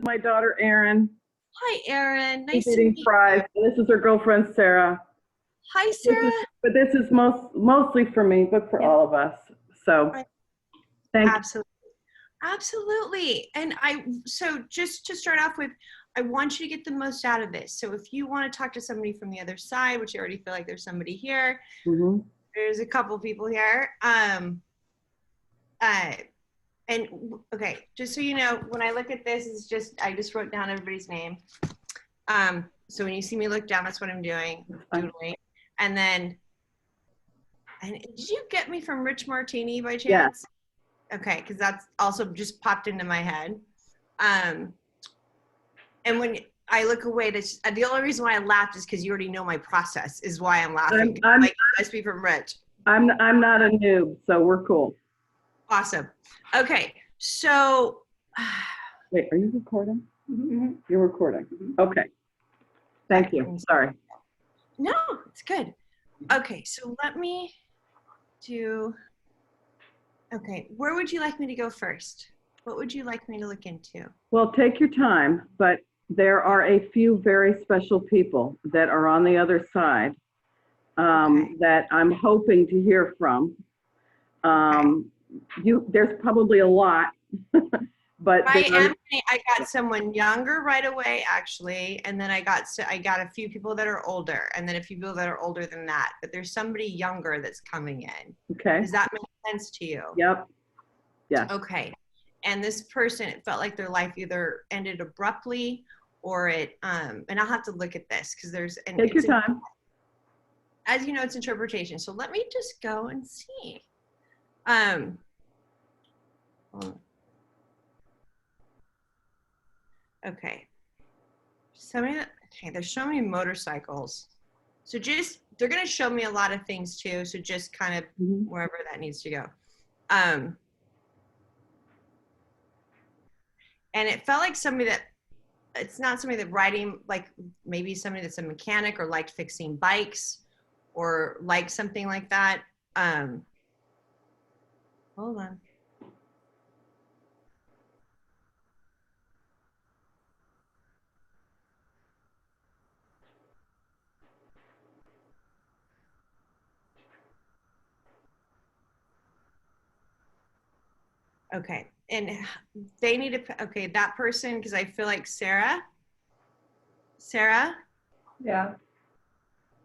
my daughter, Erin. Hi, Erin. She's Nice to eating meet fries. you. This is her girlfriend, Sarah. Hi, This is, Sarah. but this is mostly for me, but for Yeah. all of us. So Right. thank you. Absolutely. Absolutely. And so just to start off with, I want you to get the most out of this. So if you want to talk to somebody from the other side, which I already feel like there's somebody here, there's a couple people here. And okay, just so you know, when I look at this, I just wrote down everybody's name. So when you see me look down, that's what I'm doing, doodling. And then, did you get me from Rich Martini by chance? Yes. Okay, because that's also just popped into my head. And when I look away, that's the only reason why I laughed is because you already know my process is why I'm laughing. Like, it must be from Rich. I'm not a noob, so we're cool. Awesome. Okay, so. Wait, are you recording? Mm-hmm. You're recording. Mm-hmm. Okay. Thank you. Sorry. No, it's good. Okay, so let me do. Okay, where would you like me to go first? What would you like me to look into? Well, take your time, but there are a few very special people that are on the other side that I'm hoping to hear from. There's probably a lot, but I got someone younger right away, actually, and then I got a few people that are older, and then a few people that are older than that. But there's somebody younger that's coming in. Okay. Does that make sense to you? Yep. Yeah. Okay. And this person, it felt like their life either ended abruptly or it, and I'll have to look at this because Take your time. As you know, it's interpretation. So let me just go and see. Okay. Okay, they're showing me motorcycles. So they're going to show me a lot of things too. So just kind of wherever that needs to go. And it felt like it's not somebody that riding, like maybe somebody that's a mechanic or liked fixing bikes or like something like that. Hold on. Okay. And they need to, okay, that person, because I feel like Sarah? Yeah.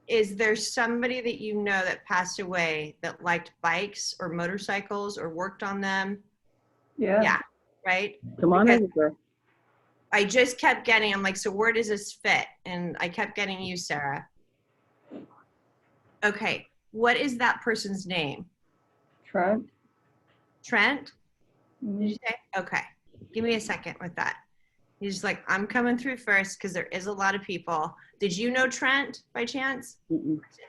Is there somebody that you know that passed away that liked bikes or motorcycles or worked on them? Yeah. Yeah, right? Come on over. I just kept getting, I'm like, so where does this fit? And I kept getting you, Sarah. Okay, what is that person's name? Trent. Trent? Did you say? Okay, give me a second with that. He's like, I'm coming through first because there is a lot of people. Did you know Trent by chance?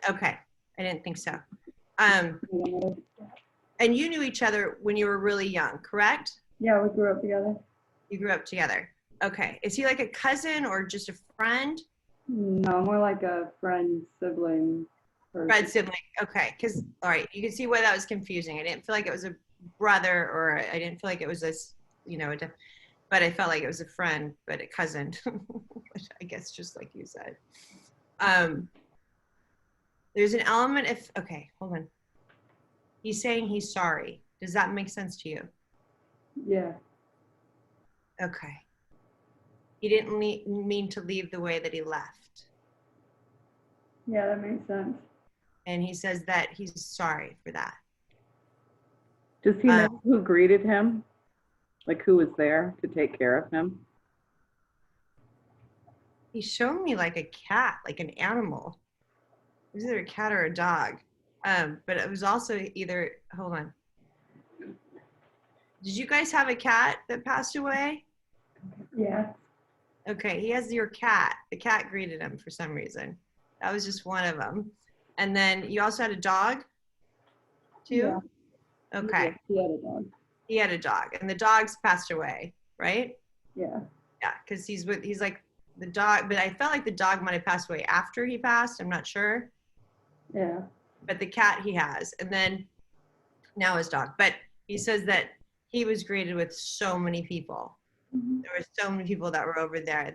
Okay, I didn't think so. And you knew each other when you were really young, correct? Yeah, we grew up together. You grew up together. Okay. Is he like a cousin or just a friend? No, more like a friend, sibling. Friend, sibling. Okay. Because, all right, you can see why that was confusing. I didn't feel like it was a brother or I didn't feel like it was but I felt like it was a friend, but a cousin, which I guess just like you said. There's an element okay, hold on. He's saying he's sorry. Does that make sense to you? Yeah. Okay. He didn't mean to leave the way that he left. Yeah, that makes sense. And he says that he's sorry for that. Does he know who greeted him? Like who was there to take care of him? He's showing me like a cat, like an animal. It was either a cat or a dog. But it was also either, hold on. Did you guys have a cat that passed away? Yeah. Okay, he has your cat. The cat greeted him for some reason. That was just one of them. And then you also had a dog too? Yeah. Okay. Yeah, he had a dog. He had a dog and the dog's passed away, right? Yeah. Yeah, because he's like the dog, but I felt like the dog might have passed away after he passed. I'm not sure. Yeah. But the cat he has, and then now his dog. But he says that he was greeted with so many people. There were so many people that were over there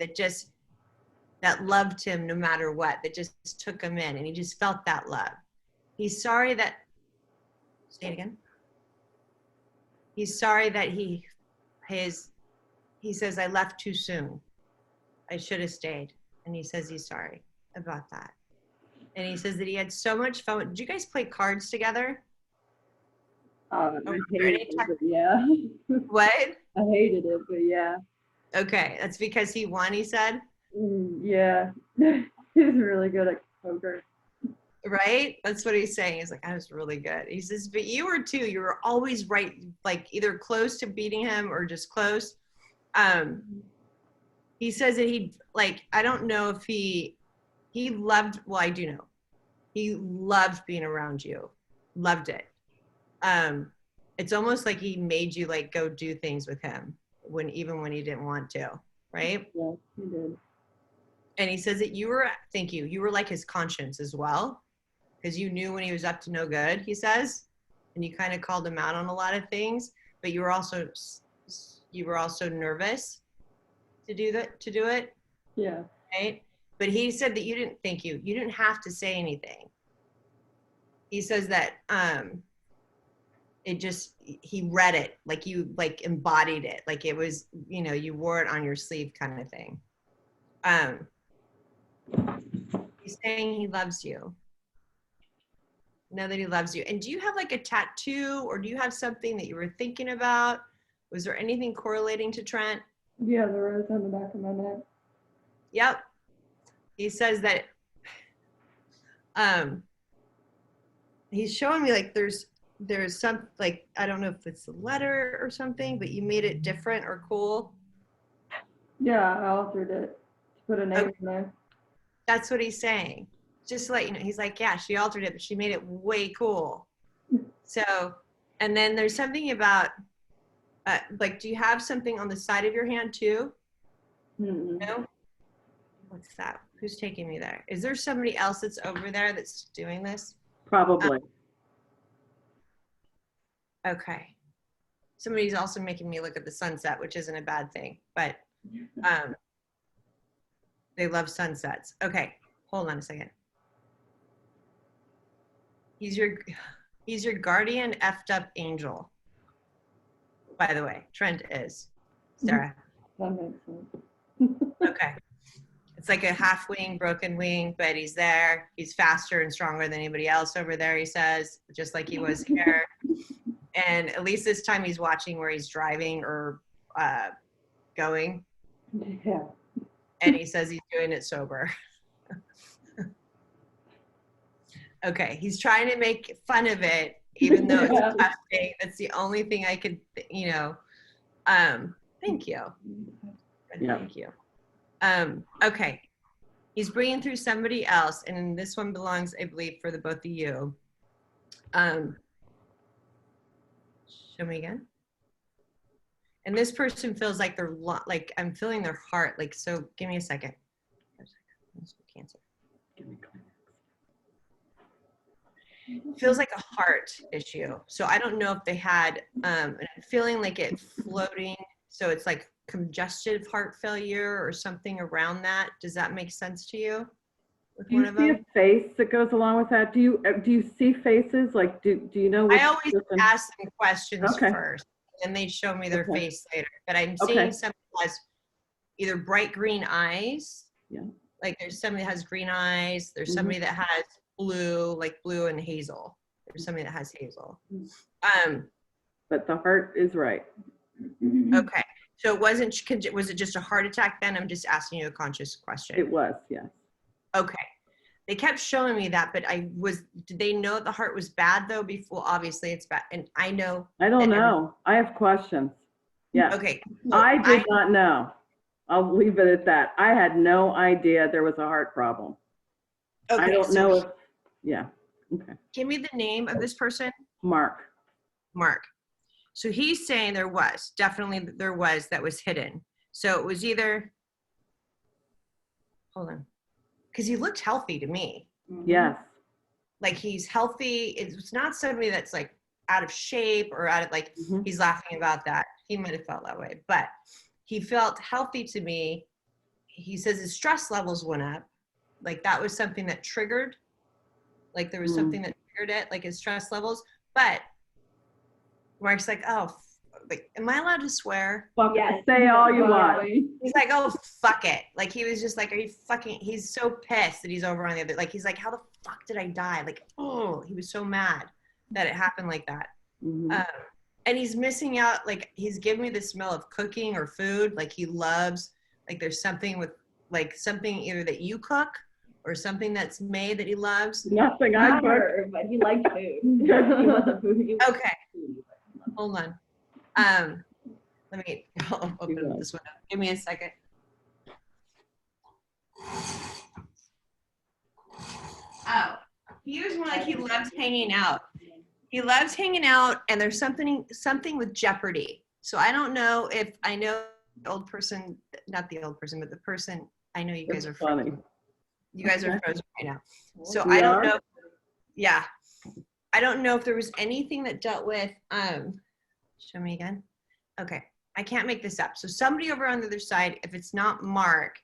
that loved him no matter what, that just took him in, and he just felt that love. He's sorry that, say it again. He's sorry that he says, I left too soon. I should have stayed. And he says he's sorry about that. And he says that he had so much fun. Did you guys play cards together? I hated it, but yeah. What? I hated it, but yeah. Okay, that's because he won, he said? Yeah. He's really good at poker. Right? That's what he's saying. He's like, I was really good. He says, but you were too. You were always right, like either close to beating him or just close. He says that I don't know if he loved, well, I do know. He loved being around you. Loved it. It's almost like he made you like go do things with him even when he didn't want to, right? Yeah, he did. And he says that you were like his conscience as well, because you knew when he was up to no good, he says, and you kind of called him out on a lot of things, but you were also nervous to do it. Yeah. Right? But he said that you didn't thank you. You didn't have to say anything. He says that he read it, like you like embodied it, like it was, you wore it on your sleeve kind of thing. He's saying he loves you. Know that he loves you. And do you have like a tattoo, or do you have something that you were thinking about? Was there anything correlating to Trent? Yeah, there is on the back of my neck. Yep. He says that he's showing me like there's some, like, I don't know if it's a letter or something, but you made it different or cool. Yeah, I altered it to put a name in there. That's what he's saying. Just like, he's like, yeah, she altered it, but she made it way cool. So, and then there's something about, like, do you have something on the side of your hand too? Mm-hmm. No? What's that? Who's taking me there? Is there somebody else that's over there that's doing this? Probably. Okay. Somebody's also making me look at the sunset, which isn't a bad thing, but they love sunsets. Okay, hold on a second. He's your guardian effed up angel. By the way, Trent is. Sarah. That makes sense. Okay. It's like a half wing, broken wing, but he's there. He's faster and stronger than anybody else over there, he says, just like he was here. And at least this time he's watching where he's driving or going. Yeah. And he says he's doing it sober. Okay, he's trying to make fun of it, even though it's a tough day. That's the only thing I could, thank you. Yeah. Thank you. Okay, he's bringing through somebody else, and this one belongs, I believe, for the both of you. Show me again. And this person feels like they're like, I'm feeling their heart. Like, so give me a second. Cancer. Feels like a heart issue. So I don't know if they had, I'm feeling like it floating. So it's like congestive heart failure or something around that. Does that make sense to you? Do you see a face that goes along with that? Do you see faces? Like, do you know? I always ask them questions first, and they show me their face later. But I'm seeing somebody who has either bright green eyes. Yeah. Like there's somebody that has green eyes. There's somebody that has blue, like blue and hazel. There's somebody that has hazel. But the heart is right. Okay. So was it just a heart attack then? I'm just asking you a conscious question. It was, yes. Okay. They kept showing me that, but did they know the heart was bad though before? Obviously it's bad. And I know. I don't know. I have questions. Yeah. Okay. So I did not know. I'll leave it at that. I had no idea there was a heart problem. Okay. I don't know if, yeah. Okay. Give me the name of this person. Mark. So he's saying there was that was hidden. So it was either, hold on. Because he looked healthy to me. Yes. Like he's healthy. It's not somebody that's like out of shape or out of like, he's laughing about that. He might have felt that way. But he felt healthy to me. He says his stress levels went up. Like that was something that triggered, like there was something that triggered it, like his stress levels. But Mark's like, oh, like, am I allowed to swear? Yes, say all you want. He's like, oh, fuck it. Like, he was just like, are you fucking, he's so pissed that he's over on the other, like, he's like, how the fuck did I die? Like, oh, he was so mad that it happened like that. And he's missing out, like, he's giving me the smell of cooking or food. Like, he loves, like, there's something with, like, something either that you cook or something that's made that he loves. Nothing I cook. But he liked food. He was a foodie. Okay. Hold on. Let me I'll open up this window. Give me a second. Oh, he was more like he loves hanging out. He loves hanging out, and there's something with Jeopardy. So I don't know if I know the old person, not the old person, but the person. I know you guys are funny. frozen. You guys are frozen right now. So I don't know. Yeah, I don't know if there was anything that dealt with. Show me again. Okay, I can't make this up. So somebody over on the other side, if it's not Mark,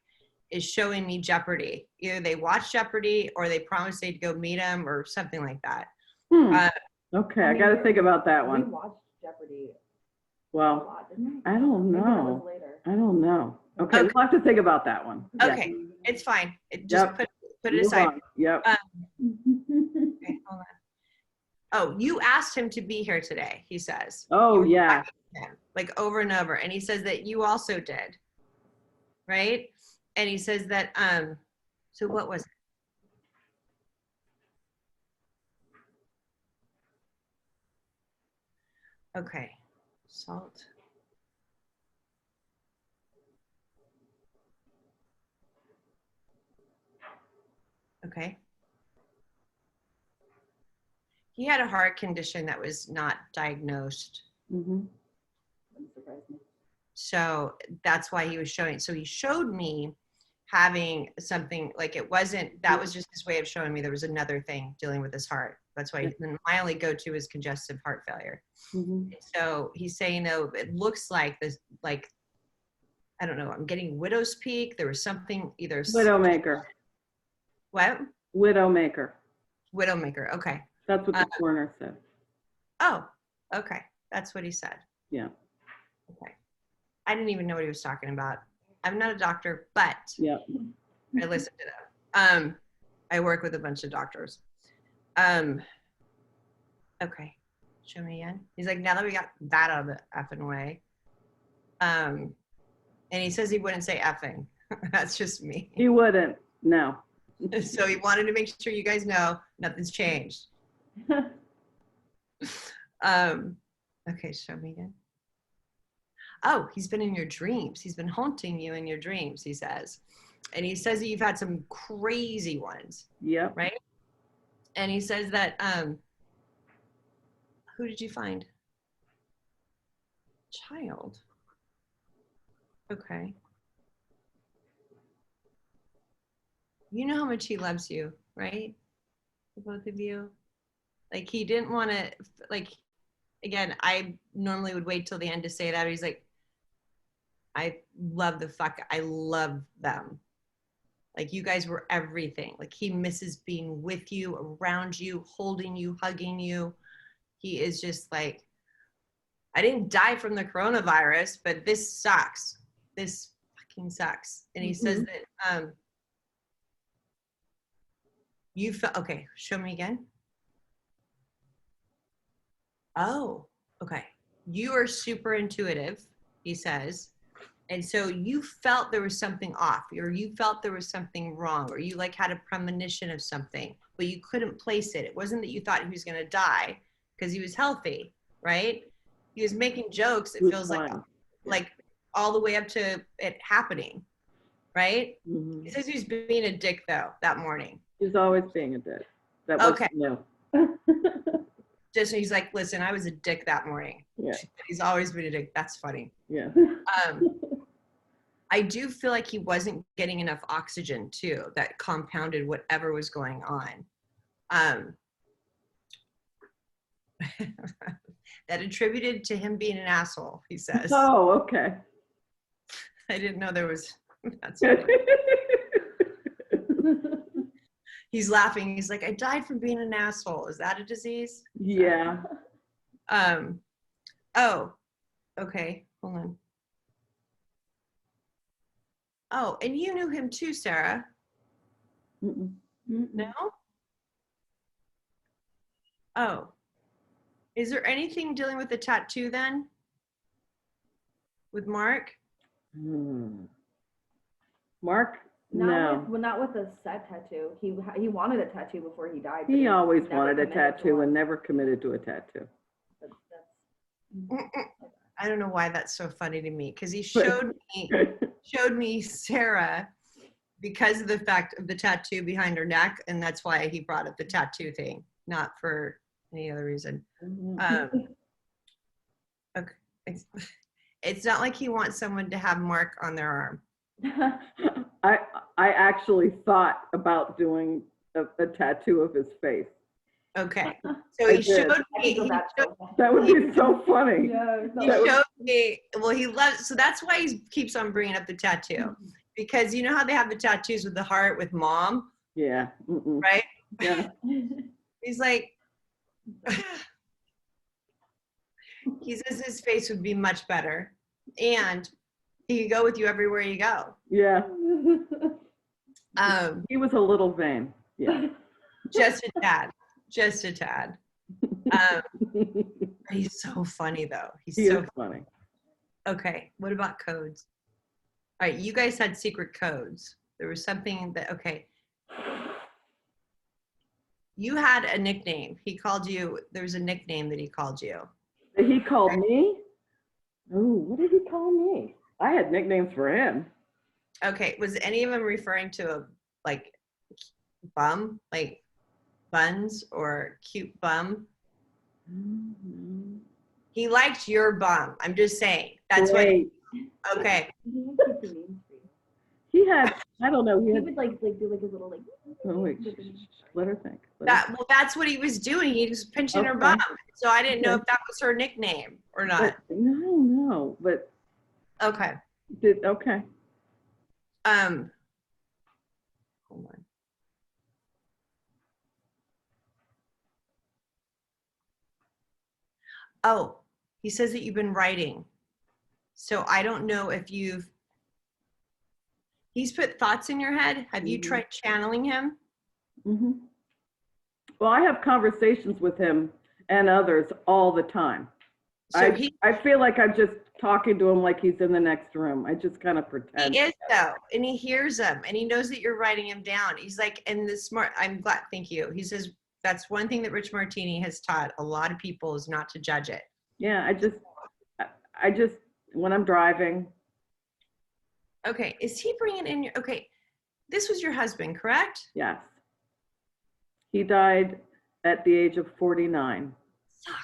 is showing me Jeopardy. Either they watch Jeopardy or they promised they'd go meet him or something like that. Okay, I got to think about that We one. watched Jeopardy a Well, lot, didn't we? I don't Maybe that was know. later. I don't know. Okay, Okay. we'll have to think about that one. Okay, it's fine. Just Yep. put it Move aside. on. Yep. Okay, hold on. Oh, you asked him to be here today, he says. Oh, You were yeah. talking to him, like over and over. And he says that you also did. Right? And he says that, so what was it? Okay, salt. Okay. He had a heart condition that was not diagnosed. Mhm. Wouldn't surprise me. So that's why he was showing. So he showed me having something like it wasn't, that was just his way of showing me there was another thing dealing with his heart. That's why my only go-to is congestive heart failure. Mhm. So he's saying though, it looks like this, like, I don't know, I'm getting widow's peak. There was something either. Widowmaker. What? Widowmaker. Widowmaker. Okay. That's what the coroner said. Oh, okay. That's what he said. Yeah. Okay. I didn't even know what he was talking about. I'm not a doctor, but Yeah. I listen to them. I work with a bunch of doctors. Okay. Show me again. He's like, now that we got that out of the effing way. And he says he wouldn't say effing. That's just me. He wouldn't. No. So he wanted to make sure you guys know nothing's changed. Okay, show me again. Oh, he's been in your dreams. He's been haunting you in your dreams, he says. And he says that you've had some crazy ones. Yep. Right? And he says that, who did you find? Child. Okay. You know how much he loves you, right? The both of you. Like he didn't want to, like, again, I normally would wait till the end to say that. He's like, I love them. Like you guys were everything. Like he misses being with you, around you, holding you, hugging you. He is just like, I didn't die from the coronavirus, but this sucks. This fucking sucks. And he says that you felt, okay, show me again. Oh, okay. You are super intuitive, he says. And so you felt there was something off, or you felt there was something wrong, or you like had a premonition of something, but you couldn't place it. It wasn't that you thought he was going to die because he was healthy, right? He was making jokes. It feels like all the way up to it happening, right? Mm-hmm. He says he was being a dick though that morning. He's always being a dick. That was new. Just he's like, listen, I was a dick that morning. Yeah. He's always been a dick. That's funny. Yeah. I do feel like he wasn't getting enough oxygen too. That compounded whatever was going on. That attributed to him being an asshole, he says. Oh, okay. I didn't know there was, that's funny. He's laughing. He's like, I died from being an asshole. Is that a disease? Yeah. Oh, okay. Hold on. Oh, and you knew him too, Sarah. Mm-mm. No? Oh. Is there anything dealing with the tattoo then? With Mark? Mark? Not No. with, well, not with a set tattoo. He wanted a tattoo before he died. but He always never wanted a committed to tattoo one. and never committed to a tattoo. That's I don't know why that's so funny to me, because he showed me Sarah because of the fact of the tattoo behind her neck, and that's why he brought up the tattoo thing, not for any other reason. Okay. It's not like he wants someone to have Mark on their arm. I actually thought about doing a tattoo of his face. Okay. So I he did. showed I me. can go back to That would be so funny. Yeah, He showed me. Well, he loves. So that's why he keeps on bringing up the tattoo, because you know how they have the tattoos with the heart with mom, Yeah. Mm-mm. right? Yeah. He's like, he says his face would be much better, and he could go with you everywhere you go. Yeah. Um, He was a little vain. Yeah. just a tad. He's so funny though. He's He so is funny. okay. What about codes? All right, you guys had secret codes. There was something that okay. You had a nickname. He called you. There was a nickname that he called you. He called me? Oh, what did he call me? I had nicknames for him. Okay, was any of them referring to a like bum, like buns or cute bum? Mm-hmm. He liked your bum. I'm just saying. That's what. Okay. He had, I don't know, he He had, would like do like a little like. oh wait, let her think. Well, that's what he was doing. He was pinching her Okay. bum. So I didn't know Okay. if that was her nickname or not. No, but Okay. okay. Hold on. Oh, he says that you've been writing. So I don't know if he's put thoughts in your head. Have you tried channeling him? Mm-hmm. Well, I have conversations with him and others all the time. So I feel like I'm just talking to him like he's in the next room. I just kind of pretend. he is though, and he hears them, and he knows that you're writing him down. He's like, and the smart. I'm glad. Thank you. He says that's one thing that Rich Martini has taught a lot of people is not to judge it. Yeah, I just when I'm driving. Okay, is he bringing in your? Okay, this was your husband, correct? Yes. He died at the age of 49. Fuck.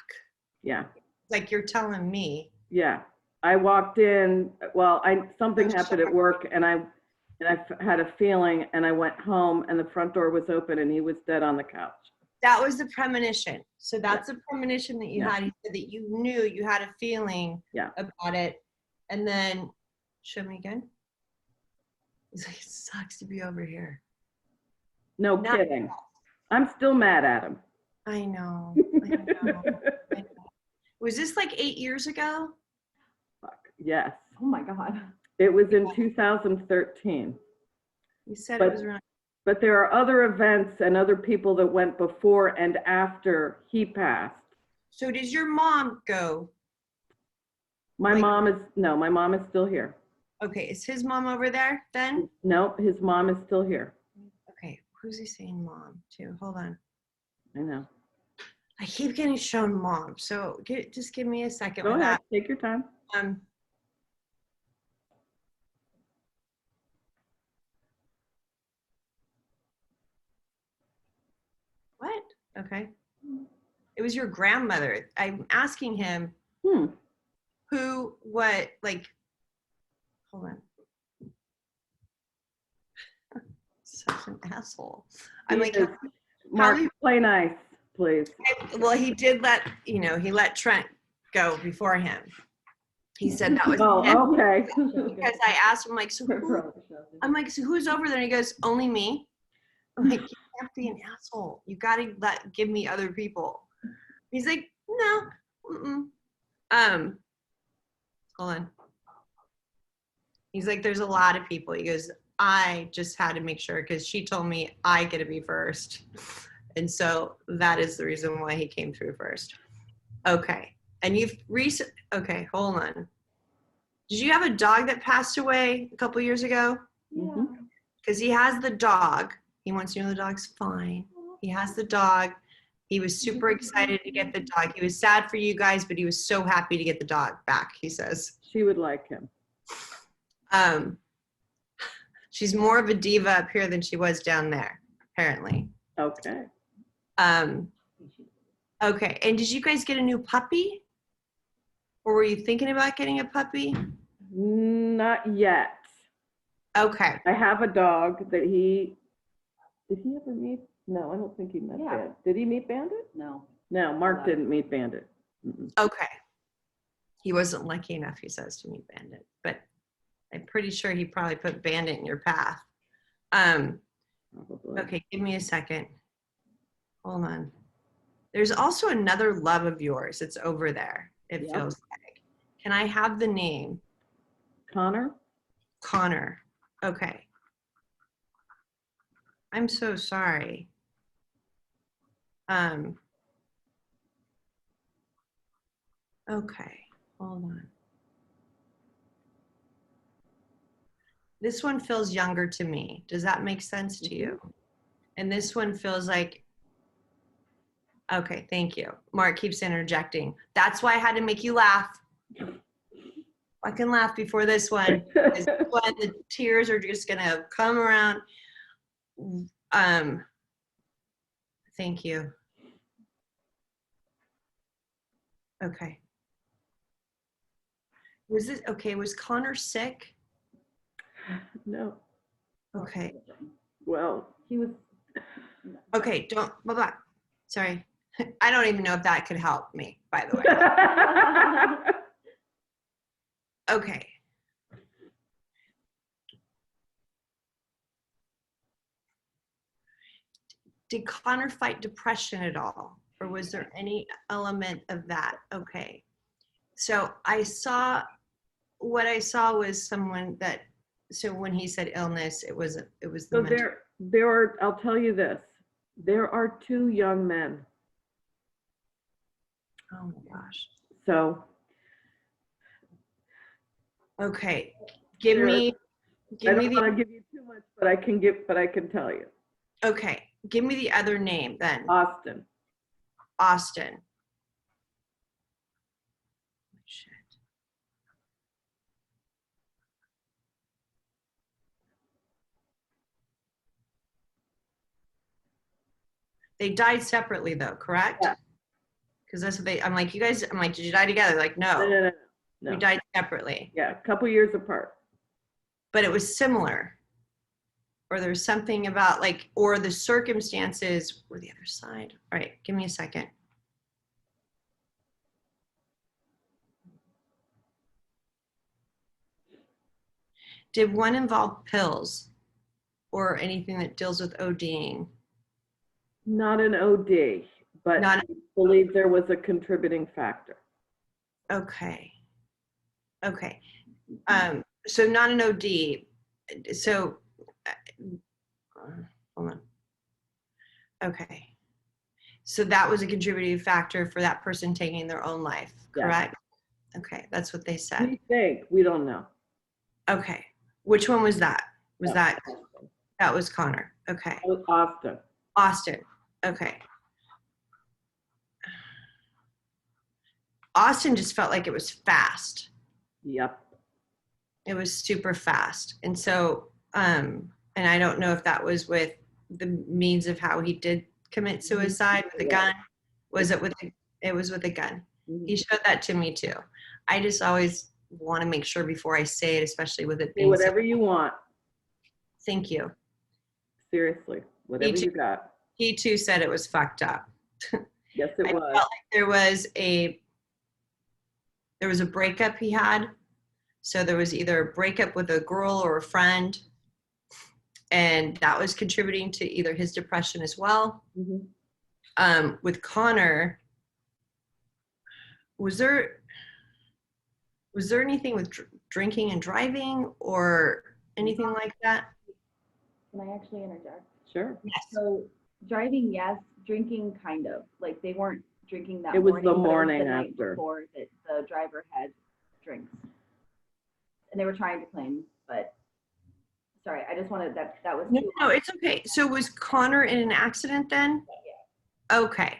Yeah. Like you're telling me. Yeah. I walked in, well, something happened at work and I had a feeling and I went home and the front door was open and he was dead on the couch. That was the premonition. So that's a premonition that you had. He said that you knew you had a feeling about it. And then, show me again. He's like, it sucks to be over here. No kidding. I'm still mad at him. I know. Was this like 8 years ago? Fuck, yes. Oh my God. It was in 2013. You said it was around. But there are other events and other people that went before and after he passed. So did your mom go? My mom is still here. Okay, is his mom over there then? No, his mom is still here. Okay, who's he saying mom to? Hold on. I know. I keep getting shown mom, so just give me a second. Go with ahead, that. take your time. What? Okay. It was your grandmother. I'm asking him who, what, like, hold on. Such an asshole. I'm like, Mark, play nice, please. well, he did let, he let Trent go before him. He said that was him. Oh, okay. Because I asked him, like, so I'm like, so who's over there? And he goes, only me. I'm like, you can't be an asshole. You gotta give me other people. He's like, no. Hold on. He's like, there's a lot of people. He goes, I just had to make sure because she told me I get to be first. And so that is the reason why he came through first. Okay. And okay, hold on. Did you have a dog that passed away a couple years ago? Yeah. Because he has the dog. He wants to know the dog's fine. He has the dog. He was super excited to get the dog. He was sad for you guys, but he was so happy to get the dog back, he says. She would like him. She's more of a diva up here than she was down there, apparently. Okay. Okay. And did you guys get a new puppy? Or were you thinking about getting a puppy? Not yet. Okay. I have a dog that did he ever meet? No, I don't think he met Bandit. Did he meet Bandit? No. No, Mark didn't meet Bandit. Okay. He wasn't lucky enough, he says, to meet Bandit, but I'm pretty sure he probably put Bandit in your path. Probably. Okay, give me a second. Hold on. There's also another love of yours. It's over there, it feels like. Can I have the name? Conor? Conor. Okay. I'm so sorry. Okay, hold on. This one feels younger to me. Does that make sense to you? And this one feels like, okay, thank you. Mark keeps interjecting. That's why I had to make you laugh. I can laugh before this one. This one, the tears are just gonna come around. Thank you. Okay. Was Conor sick? No. Okay. Well, He was. Okay, blah, blah. Sorry. I don't even know if that could help me, by the way. Okay. Did Conor fight depression at all? Or was there any element of that? Okay. So what I saw was someone that, so when he said illness, it was the so mental. there are, I'll tell you this, there are 2 young men. Oh my gosh. So. Okay. I Give me don't the, want to give you too much, but I can tell you. okay. Give me the other name then. Austin. Austin. Shit. They died separately though, correct? Yeah. Because that's what I'm like, you guys, I'm like, did you die together? Like, no. No. We died separately. Yeah, a couple years apart. But it was similar. Or there's something about like, or the circumstances were the other side. All right, give me a second. Did one involve pills or anything that deals with ODing? Not an OD, but I believe there was a contributing factor. Okay. Okay. So not an OD. So, hold on. Okay. So that was a contributing factor for that person taking their own life, correct? Yeah. Okay, that's what they said. We think, we don't know. Okay. Which one was that? Was that was Conor. Okay. That was Austin. Austin. Okay. Austin just felt like it was fast. Yep. It was super fast. And so, and I don't know if that was with the means of how he did commit suicide with a gun. Was it it was with a gun. He showed that to me too. I just always want to make sure before I say it, especially with it being whatever you want. Thank you. Seriously, whatever you got. He too said it was fucked up. Yes, it was. I felt like there was a there was a breakup he had. So there was either a breakup with a girl or a friend, and that was contributing to either his depression as well. With Conor, was there anything with drinking and driving or anything like that? Can I actually interject? Sure. Yes. So driving, yes. Drinking, kind of. Like they weren't drinking that It was morning. the but morning it was the night after. before that the driver had drinks, and they were trying to claim. But sorry, I just wanted that was. No, it's okay. So was Conor in an accident then? Yeah. Okay.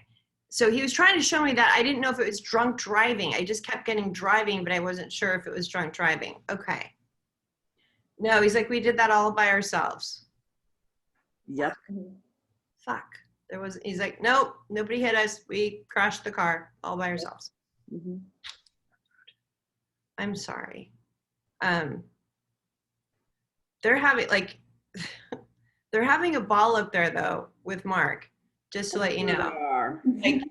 So he was trying to show me that. I didn't know if it was drunk driving. I just kept getting driving, but I wasn't sure if it was drunk driving. Okay. No, he's like, we did that all by ourselves. Yep. Fuck. He's like, nope, nobody hit us. We crashed the car all by ourselves. I'm sorry. They're having a ball up there though with Mark, just to let you know. Like,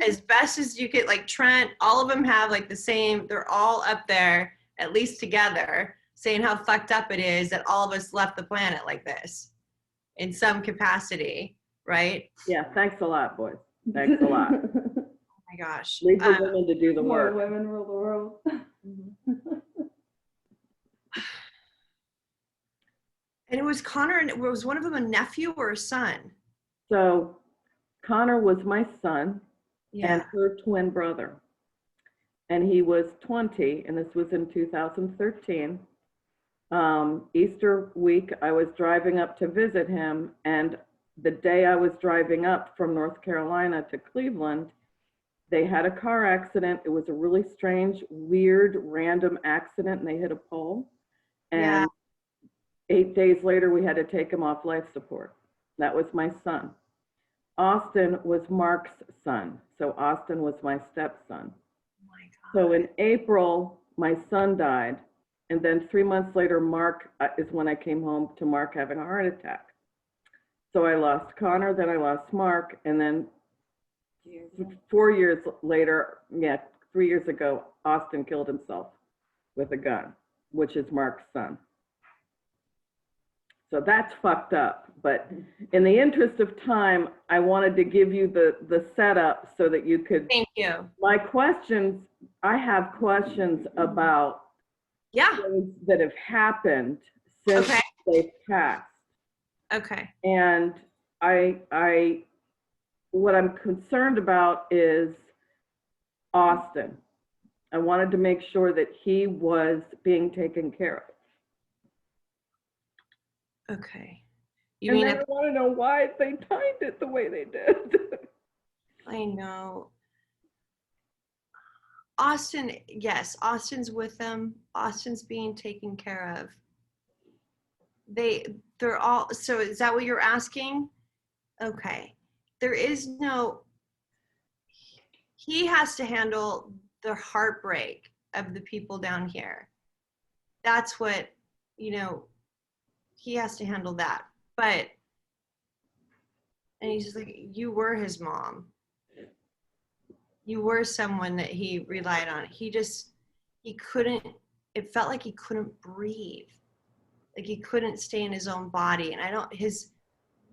as best as you could, like Trent, all of them have like the same, they're all up there, at least together, saying how fucked up it is that all of us left the planet like this in some capacity, right? Yeah, thanks a lot, boys. Thanks a lot. Oh my gosh. Leave the women to do the More work. women rule the world. And it was Conor, and was one of them a nephew or a son? So Conor was my son Yeah. and her twin brother. And he was 20, and this was in 2013. Easter week, I was driving up to visit him, and the day I was driving up from North Carolina to Cleveland, they had a car accident. It was a really strange, weird, random accident, and they hit a pole. And 8 days later, we had to take him off life support. That was my son. Austin was Mark's son. So Austin was my stepson. Oh my God. So in April, my son died. And then 3 months later, Mark is when I came home to Mark having a heart attack. So I lost Conor, then I lost Mark, and then 4 years later, 3 years ago, Austin killed himself with a gun, which is Mark's son. So that's fucked up. But in the interest of time, I wanted to give you the setup so that you could. Thank you. My questions, I have questions about things that have happened since they've passed. Okay. And what I'm concerned about is Austin. I wanted to make sure that he was being taken care of. Okay. I want to know why they timed it the way they did. I know. Austin, yes, Austin's with them. Austin's being taken care of. They're all, so is that what you're asking? Okay. There is no, he has to handle the heartbreak of the people down here. That's what, he has to handle that. But, and he's just like, you were his mom. You were someone that he relied on. He couldn't, it felt like he couldn't breathe. Like he couldn't stay in his own body. And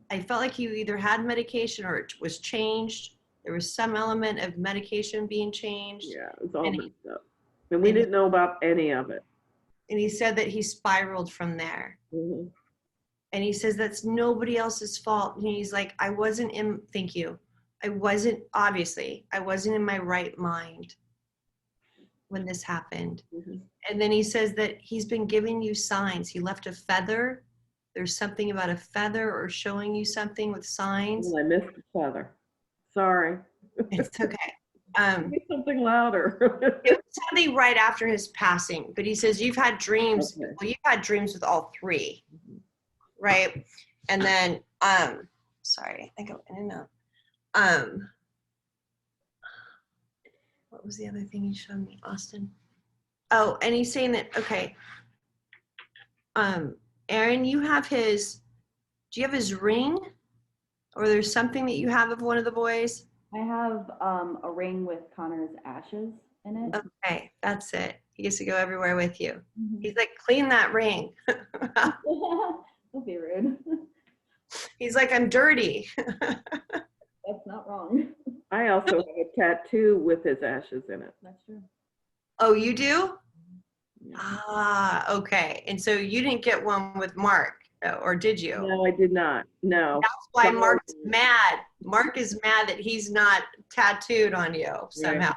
I felt like he either had medication or it was changed. There was some element of medication being changed. Yeah, it was all messed up. And we didn't know about any of it. And he said that he spiraled from there. Mm-hmm. And he says that's nobody else's fault. And he's like, thank you. I wasn't in my right mind when this happened. Mm-hmm. And then he says that he's been giving you signs. He left a feather. There's something about a feather or showing you something with signs. Well, I missed the feather. Sorry. It's okay. Be something louder. It was something right after his passing, but he says you've had dreams. Okay. Well, you've had dreams with all three, right? And then, sorry, I go in and out. What was the other thing he showed me, Austin? Oh, and he's saying that, okay. Aaron, do you have his ring? Or there's something that you have of one of the boys? I have a ring with Conor's ashes. in it. Okay, that's it. He gets to go everywhere with you. Mhm. He's like, clean that ring. Don't be rude. He's like, I'm dirty. That's not wrong. I also have a tattoo with his ashes in it. That's true. Oh, you do? Yeah. Ah, okay. And so you didn't get one with Mark, or did you? No, I did not. No. That's why Sorry. Mark's mad. Mark is mad that he's not tattooed on you somehow.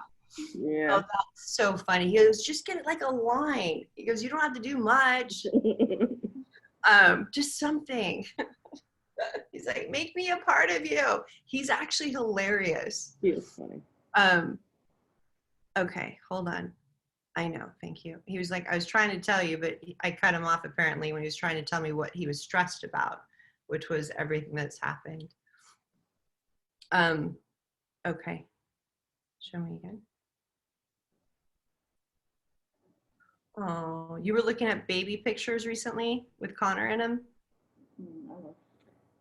Yeah. Oh, that's so funny. He goes, just get it like a line. He goes, you don't have to do much. Just something. He's like, make me a part of you. He's actually hilarious. He was funny. Okay, hold on. I know, thank you. He was like, I was trying to tell you, but I cut him off apparently when he was trying to tell me what he was stressed about, which was everything that's happened. Okay. Show me again. Oh, you were looking at baby pictures recently with Conor in them?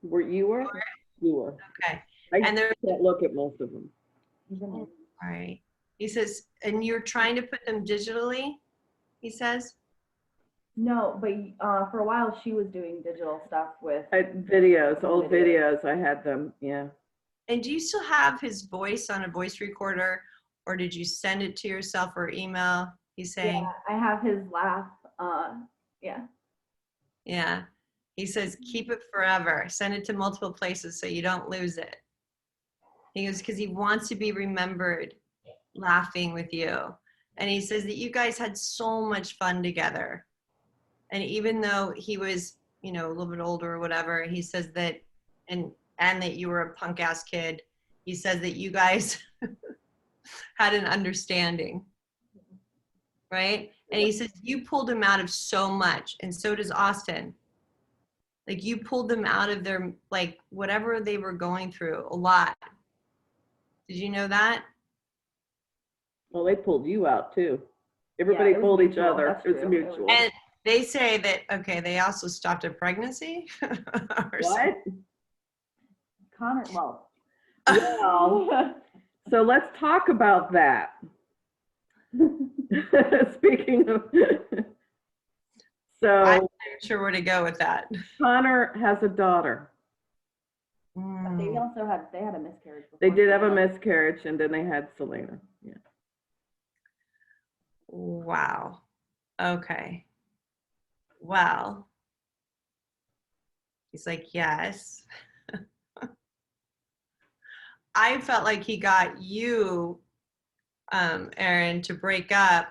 Were you were? You were. Okay. I And there, can't look at most of them. all right. He says, and you're trying to put them digitally, he says? No, but for a while she was doing digital stuff with. Videos, old videos. I had them. Yeah. And do you still have his voice on a voice recorder, or did you send it to yourself or email? He's saying. Yeah, I have his laugh. Yeah. Yeah. He says, keep it forever. Send it to multiple places so you don't lose it. He goes, because he wants to be remembered laughing with you. And he says that you guys had so much fun together. And even though he was, you know, a little bit older or whatever, he says that, and that you were a punk ass kid, he says that you guys had an understanding. Right? And he says, you pulled him out of so much, and so does Austin. Like, you pulled them out of their, like, whatever they were going through a lot. Did you know that? Well, they pulled you out too. Everybody pulled each mutual. other. That's It was true. mutual. And they say that, okay, they also stopped a pregnancy. Or What? Conor, well. Well, so let's talk about that. Speaking of, I'm so not sure where to go with that. Conor has a daughter. They also they had a miscarriage. They before did have a Selena. miscarriage, and then they had Selena. Yeah. Wow. Okay. Well, he's like, yes. I felt like he got you, Aaron, to break up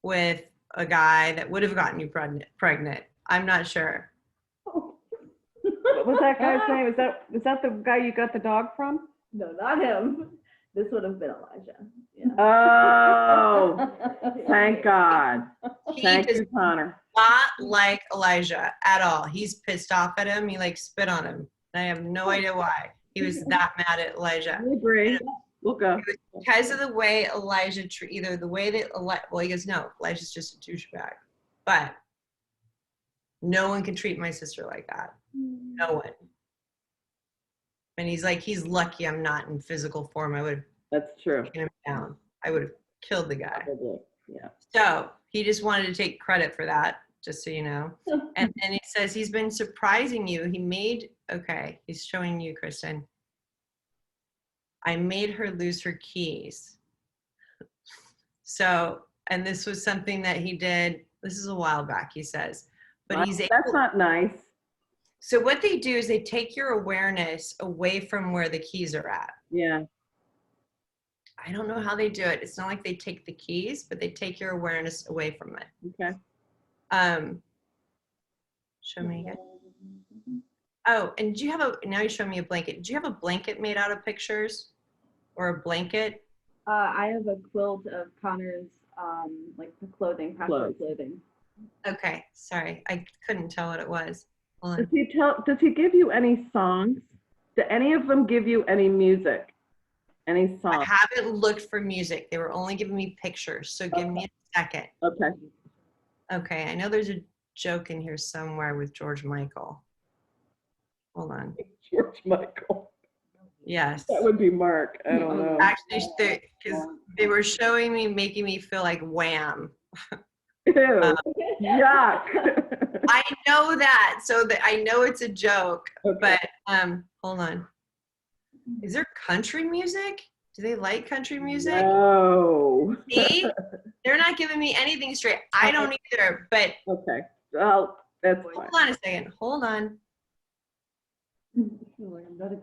with a guy that would have gotten you pregnant. I'm not sure. What was that guy's name? Was that the guy you got the dog from? No, not him. This would have been Elijah. Yeah. Oh, thank God. He Thank does you, Conor. not like Elijah at all. He's pissed off at him. He like spit on him. I have no idea why. He was that mad at Elijah. I agree. We'll go. Because of the way Elijah either the way that well, he goes, no, Elijah's just a douchebag. But no one can treat my sister like that. No one. And he's like, he's lucky I'm not in physical form. I would have That's true. taken him down. I would have killed the guy. Probably. Yeah. So he just wanted to take credit for that, just so you know. And then he says he's been surprising you. He made, okay, he's showing you, Kristen. I made her lose her keys. So, and this was something that he did, this is a while back, he says. But he's That's able, not nice. so what they do is they take your awareness away from where the keys are at. Yeah. I don't know how they do it. It's not like they take the keys, but they take your awareness away from it. Okay. Show me again. Oh, and do you have now you show me a blanket. Do you have a blanket made out of pictures or a blanket? I have a quilt of Connor's, like the clothing, passport clothing. Okay, sorry. I couldn't tell what it was. Hold on. Does he give you any songs? Do any of them give you any music? Any songs? I haven't looked for music. They were only giving me pictures. So give me a second. Okay. Okay, I know there's a joke in here somewhere with George Michael. Hold on. George Michael. Yes. That would be Mark. I don't know. Actually, because they were showing me, making me feel like Wham. Ew. Yuck. I know that, so that I know it's a joke. Okay. But hold on. Is there country music? Do they like country music? No. See? They're not giving me anything straight. I don't either, but Okay. Well, that's fine. hold on a second. Hold on.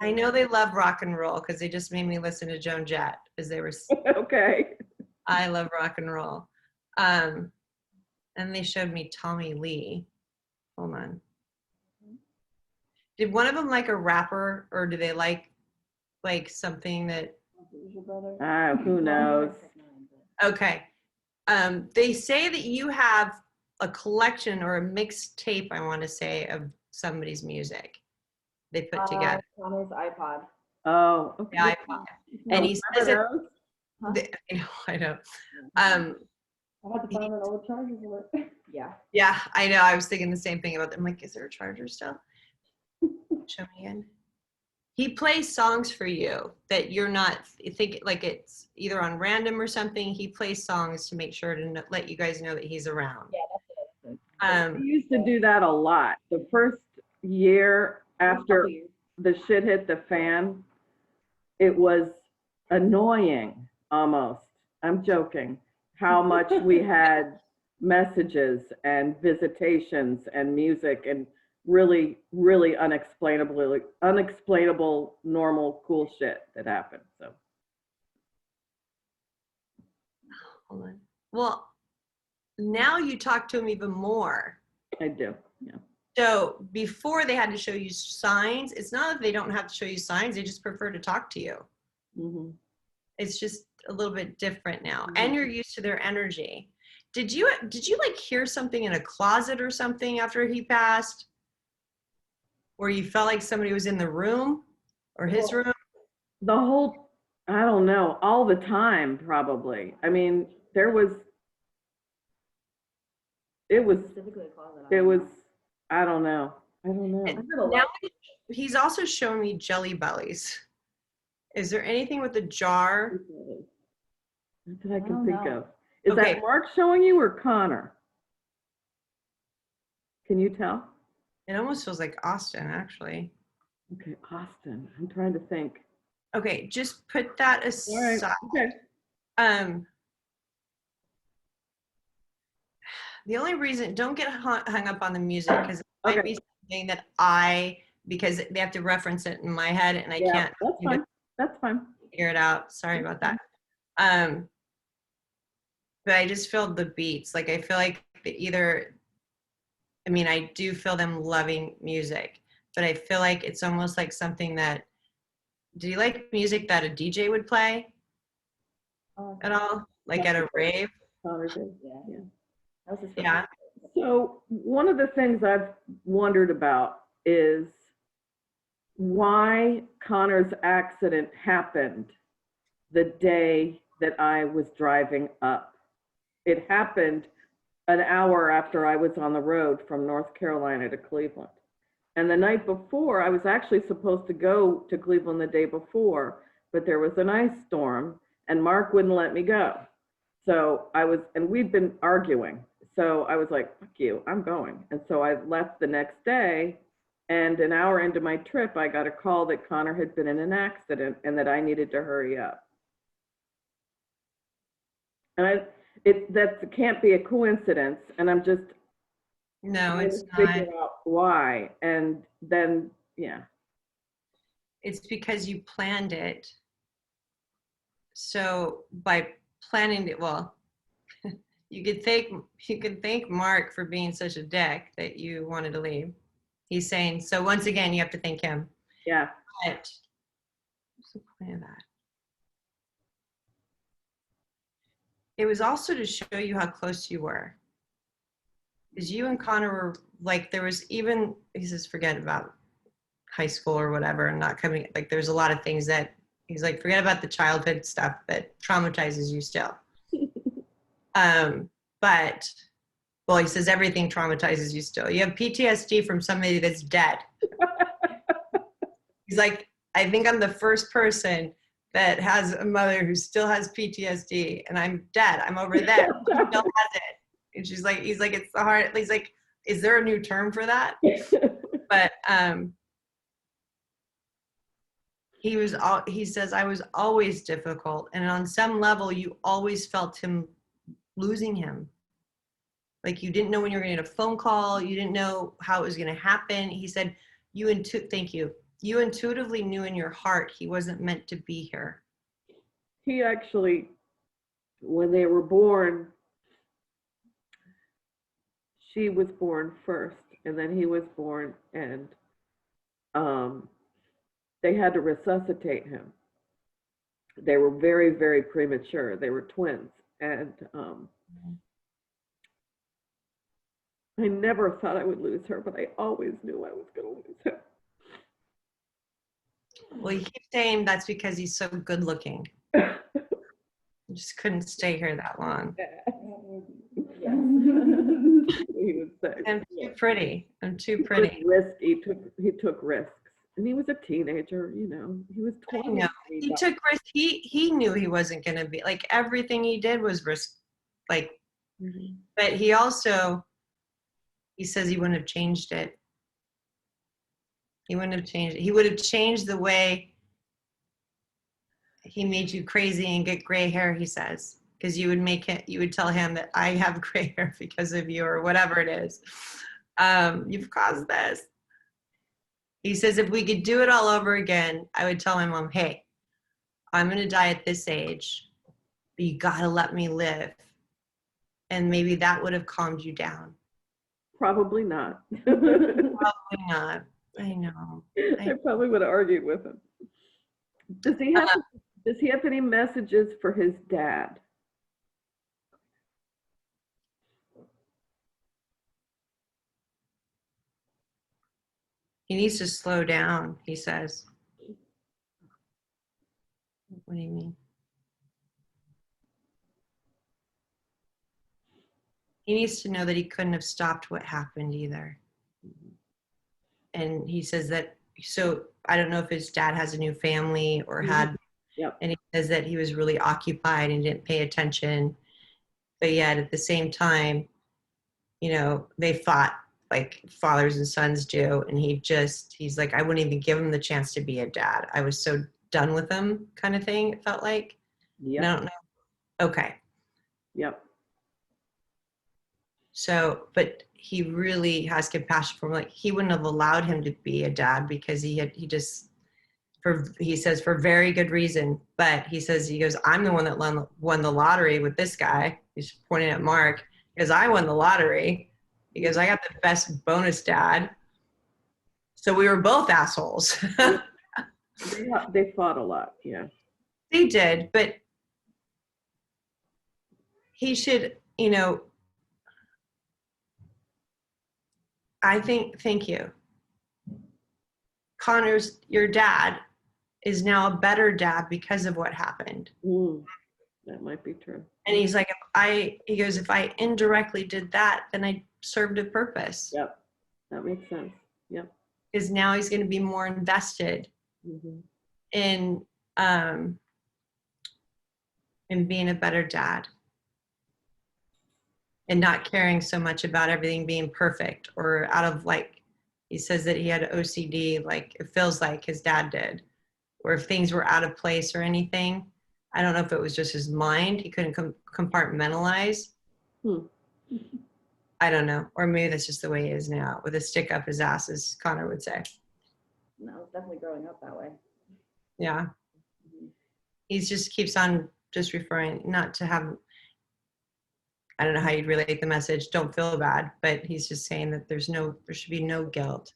I know they love rock and roll because they just made me listen to Joan Jett as they were. Okay. I love rock and roll. And they showed me Tommy Lee. Hold on. Did one of them like a rapper, or do they like something that? Who knows? Okay. They say that you have a collection or a mixtape, I want to say, of somebody's music they put together. Connor's iPod. Oh, okay. The iPod. And he says it. Huh? I know. I had to find an old charger for it. Yeah. Yeah, I know. I was thinking the same thing about them. I'm like, is there a charger still? Show me again. He plays songs for you that you're not think like it's either on random or something. He plays songs to make sure to let you guys know that he's around. Yeah, that's it. We used to do that a lot. The first year after the shit hit the fan, it was annoying almost. I'm joking. How much we had messages and visitations and music and really, really unexplainable, normal, cool shit that happened. So. Hold on. Well, now you talk to him even more. I do, yeah. So before they had to show you signs, it's not that they don't have to show you signs, they just prefer to talk to you. Mm-hmm. It's just a little bit different now. Mm-hmm. And you're used to their energy. Did you like hear something in a closet or something after he passed? Where you felt like somebody was in the room or his room? The whole, I don't know, all the time probably. I mean, it was, I don't know. Now he's also showing me jelly bellies. Is there anything with the jar? That I can think of. Is that Mark showing you or Connor? Can you tell? It almost feels like Austin, actually. Okay, Austin. I'm trying to think. Okay, just put that aside. Right. Okay. The only reason, don't get hung up on the music because it might be something that because they have to reference it in my head and I can't. That's fine. That's fine. Figure it out. Sorry about that. But I just feel the beats. Like I feel like I do feel them loving music, but I feel like it's almost like something that, do you like music that a DJ would play at all? Like at a rave? Yeah. So one of the things I've wondered about is why Connor's accident happened the day that I was driving up. It happened an hour after I was on the road from North Carolina to Cleveland. And the night before, I was actually supposed to go to Cleveland the day before, but there was an ice storm and Mark wouldn't let me go. So and we'd been arguing. So I was like, fuck you, I'm going. And so I left the next day, and an hour into my trip, I got a call that Conor had been in an accident and that I needed to hurry up. And that can't be a coincidence. And I'm just it's not. Figure out why. And then, yeah. It's because you planned it. So by planning it, well, you could thank Mark for being such a dick that you wanted to leave. He's saying, so once again, you have to thank him. Yeah. But what's the point of that? It was also to show you how close you were. Because you and Conor were like, there was even, he says, forget about high school or whatever and not coming, like there's a lot of things that, he's like, forget about the childhood stuff that traumatizes you still. But, well, he says everything traumatizes you still. You have PTSD from somebody that's dead. He's like, I think I'm the first person that has a mother who still has PTSD, and I'm dead. I'm over there. She still has it. And he's like, it's the heart. He's like, is there a new term for that? But he says, I was always difficult. And on some level, you always felt him losing him. Like you didn't know when you were going to get a phone call. You didn't know how it was going to happen. He said, thank you. You intuitively knew in your heart he wasn't meant to be here. He actually, when they were born, she was born first, and then he was born, and they had to resuscitate him. They were very, very premature. They were twins, and I never thought I would lose her, but I always knew I was going to lose her. Well, you keep saying that's because he's so good looking. I just couldn't stay here that long. He would say, I'm too pretty. I'm too pretty. He took risks, and he was a teenager. You know, he was 20. I know. He took risks. He knew he wasn't going to be like everything he did was risk. Like, but he also, he says he wouldn't have changed it. He wouldn't have changed it. He would have changed the way he made you crazy and get gray hair, he says, because you would tell him that I have gray hair because of you or whatever it is. You've caused this. He says, if we could do it all over again, I would tell my mom, hey, I'm going to die at this age, but you got to let me live. And maybe that would have calmed you down. Probably not. Probably not. I know. I probably would have argued with him. Does he have any messages for his dad? He needs to slow down, he says. What do you mean? He needs to know that he couldn't have stopped what happened either. And he says that, so I don't know if his dad has a new family or had, and he says that he was really occupied and didn't pay attention. But yet at the same time, you know, they fought like fathers and sons do. And he's like, I wouldn't even give him the chance to be a dad. I was so done with him kind of thing, it felt like. Yeah. I don't know. Okay. Yep. So, but he really has compassion for him. Like he wouldn't have allowed him to be a dad because he says for very good reason. But he goes, I'm the one that won the lottery with this guy. He's pointing at Mark because I won the lottery. He goes, I got the best bonus dad. So we were both assholes. They fought a lot. Yeah. They did, but he should, you know, I think, thank you. Connor's, your dad, is now a better dad because of what happened. That might be true. And he's like, if I indirectly did that, then I served a purpose. Yep. That makes sense. Yep. Because now he's going to be more invested in being a better dad. And not caring so much about everything being perfect or out of like, he says that he had OCD, like it feels like his dad did, or if things were out of place or anything. I don't know if it was just his mind. He couldn't compartmentalize. I don't know. Or maybe that's just the way he is now with a stick up his ass, as Conor would say. No, I was definitely growing up that way. Yeah. He just keeps on just referring, not to have, I don't know how you'd relate the message, don't feel bad, but he's just saying that there should be no guilt,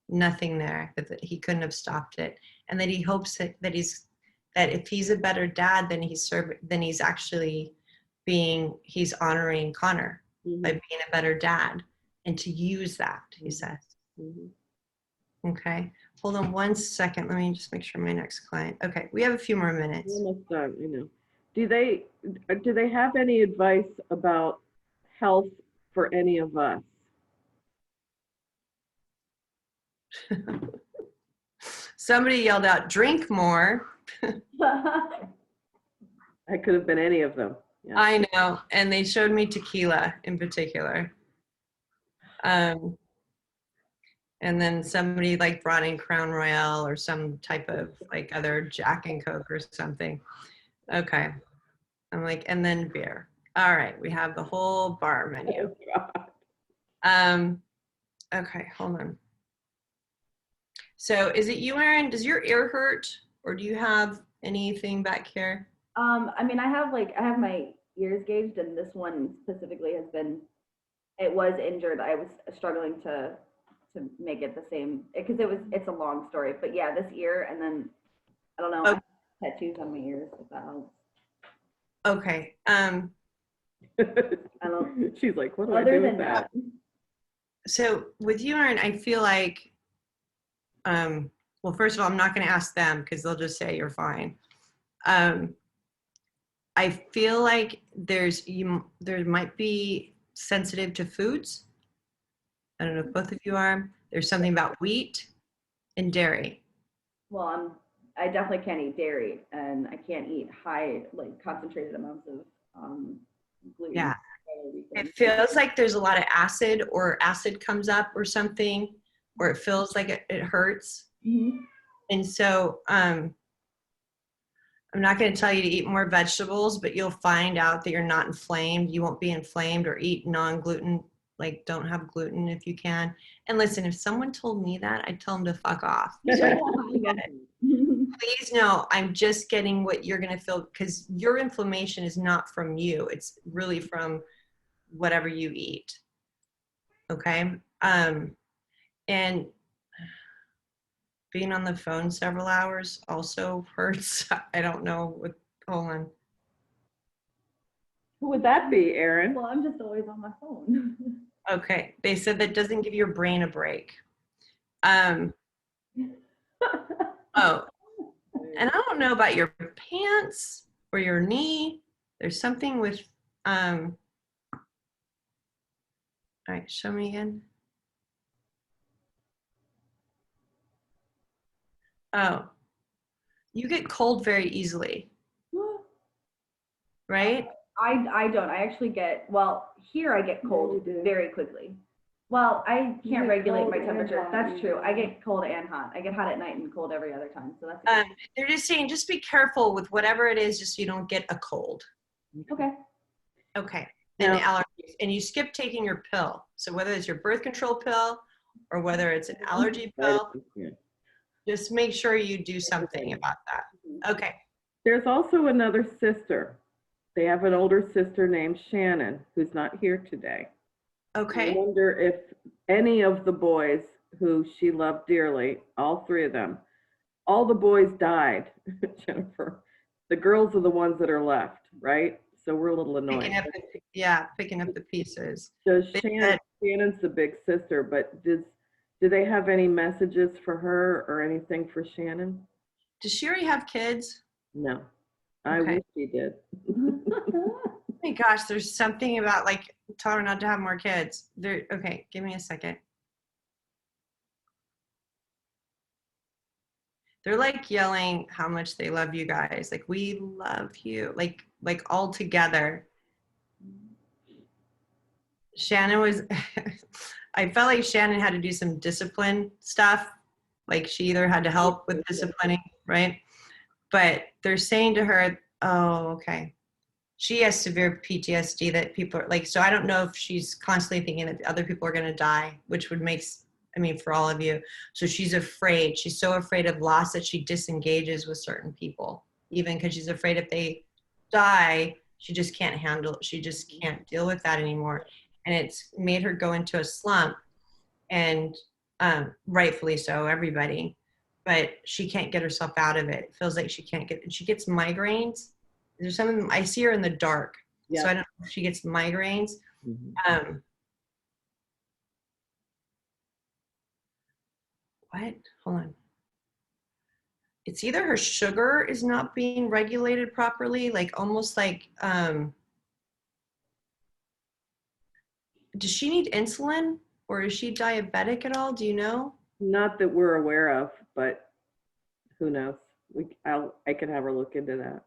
nothing there, that he couldn't have stopped it. And that he hopes that if he's a better dad, then he's honoring Conor by being a better dad, and to use that, he says. Okay, hold on one second. Let me just make sure my next client. Okay, we have a few more minutes. Almost done, you know. Do they have any advice about health for any of us? Somebody yelled out, drink more. I could have been any of them. Yeah. I know. And they showed me tequila in particular. And then somebody like brought in Crown Royale or some type of like other Jack and Coke or something. Okay. I'm like, and then beer. All right. We have the whole bar menu. Okay, hold on. So is it you, Erin? Does your ear hurt or do you have anything back here? I mean, I have my ears gauged, and this one specifically has been, it was injured. I was struggling to make it the same because it's a long story. But yeah, this ear, and then I don't know, I have tattoos on my ears, if that helps. Okay. I don't. She's like, what do I Other do than with that? So with you, Erin, I feel like, well, first of all, I'm not going to ask them because they'll just say you're fine. I feel like there might be sensitive to foods. I don't know if both of you are. There's something about wheat and dairy. Well, I definitely can't eat dairy, and I can't eat high, like concentrated amounts of gluten. Yeah. It feels like there's a lot of acid, or acid comes up or something, or it feels like it hurts. Mm-hmm. And so I'm not going to tell you to eat more vegetables, but you'll find out that you're not inflamed. You won't be inflamed, or eat non-gluten, like don't have gluten if you can. And listen, if someone told me that, I'd tell them to fuck off. So please know, I'm just getting what you're going to feel, because your inflammation is not from you. It's really from whatever you eat. Okay. And being on the phone several hours also hurts. I don't know what, hold on. Who would that be, Erin? Well, I'm just always on my phone. Okay. They said that doesn't give your brain a break. Oh, and I don't know about your pants or your knee. There's something with, all right, show me again. Oh, you get cold very easily, right? I don't. I actually get, well, here I get cold very quickly. Well, I can't regulate my temperature. That's true. I get cold and hot. I get hot at night and cold every other time. So that's they're just saying, just be careful with whatever it is, just so you don't get a cold. okay. Okay. And allergies. And you skip taking your pill. So whether it's your birth control pill or whether it's an allergy pill, just make sure you do something about that. Okay. There's also another sister. They have an older sister named Shannon, who's not here today. Okay. I wonder if any of the boys who she loved dearly, all three of them, all the boys died, Jennifer. The girls are the ones that are left, right? So we're a little annoyed. Picking up the pieces. Does Shannon's the big sister, but do they have any messages for her or anything for Shannon? Does she already have kids? No. I wish she did. Oh my gosh, there's something about like, tell her not to have more kids. Okay, give me a second. They're like yelling how much they love you guys. Like, we love you. Like all together. Shannon was, I felt like Shannon had to do some discipline stuff. Like she either had to help with disciplining, right? But they're saying to her, oh, okay. She has severe PTSD that people are like, so I don't know if she's constantly thinking that other people are going to die, which would make, I mean, for all of you. So she's afraid. She's so afraid of loss that she disengages with certain people, even because she's afraid if they die, she just can't handle it. She just can't deal with that anymore. And it's made her go into a slump, and rightfully so, everybody, but she can't get herself out of it. It feels like she gets migraines. There's something, I see her in the dark. Yeah. So I don't know if she gets migraines. Mm-hmm. What? Hold on. It's either her sugar is not being regulated properly, like almost like, does she need insulin or is she diabetic at all? Do you know? Not that we're aware of, but Who knows? I could have her look into that.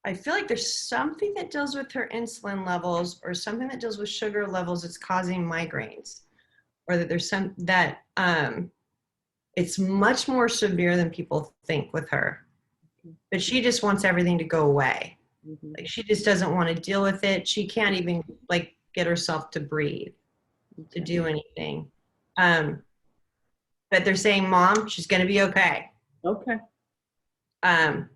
I feel like there's something that deals with her insulin levels or something that deals with sugar levels that's causing migraines, or that there's some that it's much more severe than people think with her. But she just wants everything to go away. Mhm. Like she just doesn't want to deal with it. She can't even like get herself to breathe, to do anything. But they're saying, Mom, she's going to be okay. Okay. And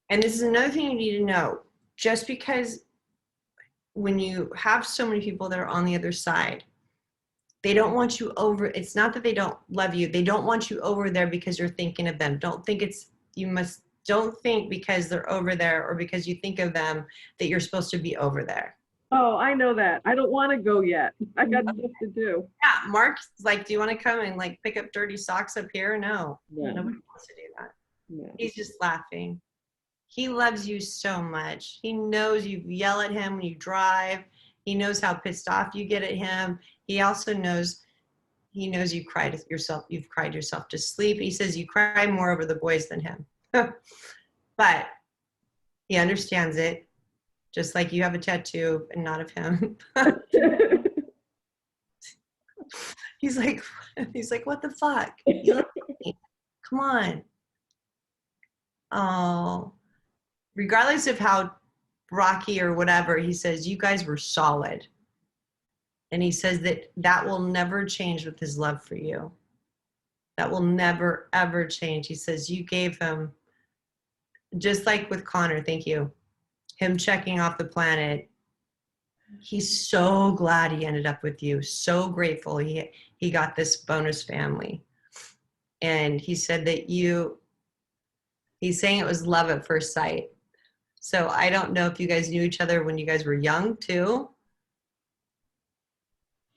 this is another thing you need to know. Just because when you have so many people that are on the other side, they don't want you over. It's not that they don't love you. They don't want you over there because you're thinking of them. Don't think don't think because they're over there or because you think of them that you're supposed to be over there. Oh, I know that. I don't want to go yet. I got stuff to do. Yeah, Mark's like, do you want to come and like pick up dirty socks up here? No, Yeah. nobody wants to do that. Yeah. He's just laughing. He loves you so much. He knows you yell at him when you drive. He knows how pissed off you get at him. He also knows, you've cried yourself to sleep. He says you cry more over the boys than him. But he understands it, just like you have a tattoo and not of him. He's like, what the fuck? You love me. Come on. Oh, regardless of how rocky or whatever, he says, you guys were solid. And he says that will never change with his love for you. That will never, ever change. He says, you gave him, just like with Conor, thank you, him checking off the planet. He's so glad he ended up with you. So grateful he got this bonus family. And he said that he's saying it was love at first sight. So I don't know if you guys knew each other when you guys were young too.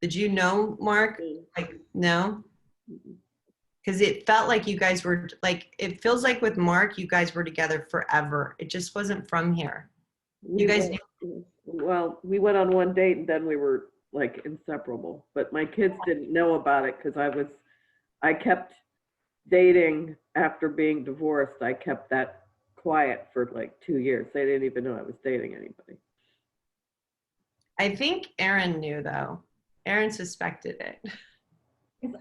Did you know Mark? Like, no? Because it felt like you guys were, like, it feels like with Mark, you guys were together forever. It just wasn't from here. You guys knew. Well, we went on one date and then we were like inseparable. But my kids didn't know about it because I kept dating after being divorced. I kept that quiet for like 2 years. They didn't even know I was dating anybody. I think Aaron knew though. Aaron suspected it.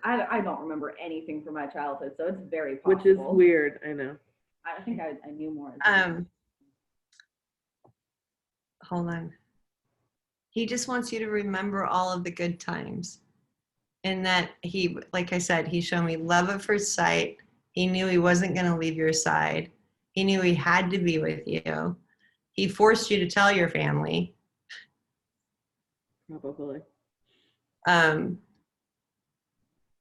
I don't remember anything from my childhood, so it's very possible. Which is weird, I know. I think I knew more. Hold on. He just wants you to remember all of the good times. And that he, like I said, he showed me love at first sight. He knew he wasn't going to leave your side. He knew he had to be with you. He forced you to tell your family. Probably.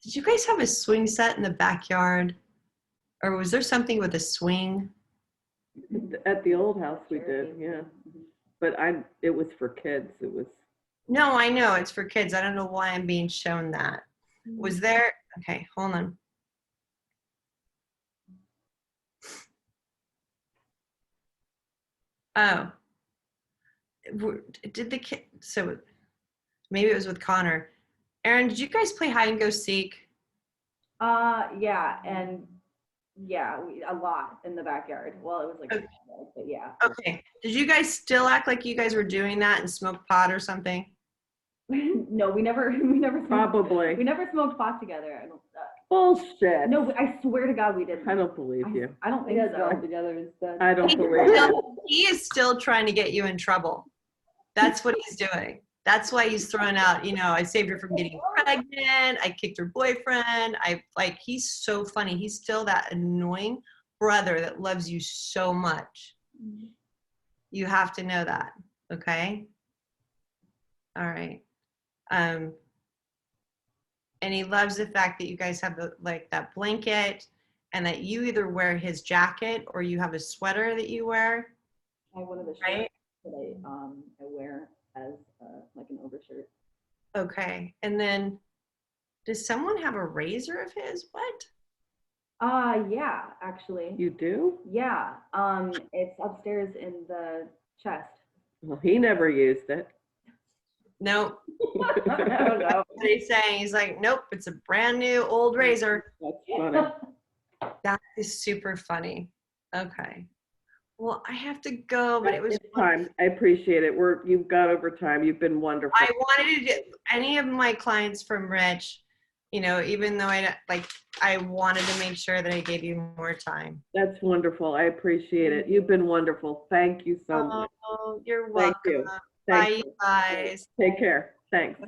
Did you guys have a swing set in the backyard? Or was there something with a swing? At the old house we did, yeah. But it was for kids. It was. No, I know it's for kids. I don't know why I'm being shown that. Was there? Okay, hold on. Oh, did the kid? So maybe it was with Conor. Aaron, did you guys play hide and go seek? Yeah, and yeah, a lot in the backyard. Well, it was like, Okay. But yeah. Okay. Did you guys still act like you guys were doing that and smoke pot or something? No, we never Probably. We never smoked pot together. I don't. Bullshit. No, I swear to God, we didn't. I don't believe you. I don't think so. together instead. I don't believe you. He is still trying to get you in trouble. That's what he's doing. That's why he's throwing out, I saved her from getting pregnant. I kicked her boyfriend. He's so funny. He's still that annoying brother that loves you so much. You have to know that. Okay? All right. And he loves the fact that you guys have that blanket and that you either wear his jacket or you have a sweater that you wear. I have one of the shirts Right? that I wear as like an overshirt. Okay. And then does someone have a razor of his? What? Yeah, actually. You do? Yeah. It's upstairs in the chest. Well, he never used it. Nope. No. What he's saying, he's like, nope, it's a brand new old razor. That's funny. That is super funny. Okay. Well, I have to go, but it was It's time. I appreciate it. You've got over time. You've been wonderful. I wanted to do any of my clients from Rich, you know, even though I wanted to make sure that I gave you more time. That's wonderful. I appreciate it. You've been wonderful. Thank you so much. Oh, you're Thank welcome. you. Bye, Thank you guys. Take care. Thanks.